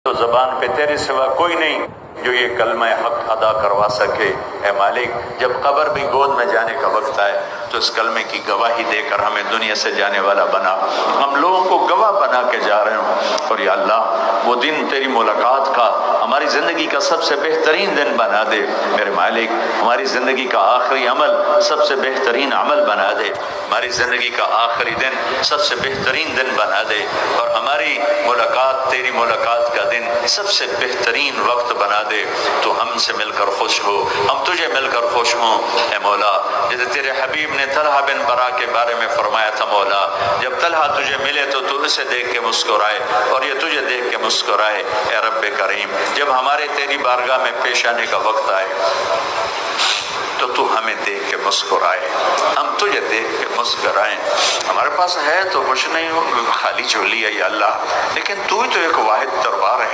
تو زبان پہ تیرے سوا کوئی نہیں جو یہ کلمہ حق ادا کروا سکے۔ اے مالک، جب قبر بھی گود میں جانے کا وقت آئے تو اس کلمے کی گواہی دے کر ہمیں دنیا سے جانے والا بنا، ہم لوگوں کو گواہ بنا کے جا رہے ہوں۔ اور یا اللہ، وہ دن تیری ملاقات کا ہماری زندگی کا سب سے بہترین دن بنا دے۔ میرے مالک، ہماری زندگی کا آخری عمل سب سے بہترین عمل بنا دے، ہماری زندگی کا آخری دن سب سے بہترین دن بنا دے، اور ہماری ملاقات، تیری ملاقات کا دن سب سے بہترین وقت بنا دے۔ تو ہم سے مل کر خوش ہو، ہم تجھے مل کر خوش ہوں۔ اے مولا، جیسے تیرے حبیب نے طلحہ بن برا کے بارے میں فرمایا تھا، مولا جب طلحہ تجھے ملے تو تو اسے دیکھ کے مسکرائے اور یہ تجھے دیکھ کے مسکرائے۔ اے رب کریم، جب ہمارے تیری بارگاہ میں پیش آنے کا وقت آئے تو ہمیں دیکھ کے مسکرائے، ہم تجھے دیکھ کے مسکرائیں۔ ہمارے پاس ہے تو کچھ نہیں، خالی جھولی ہے یا اللہ، لیکن تو ہی تو ایک واحد دربار ہے۔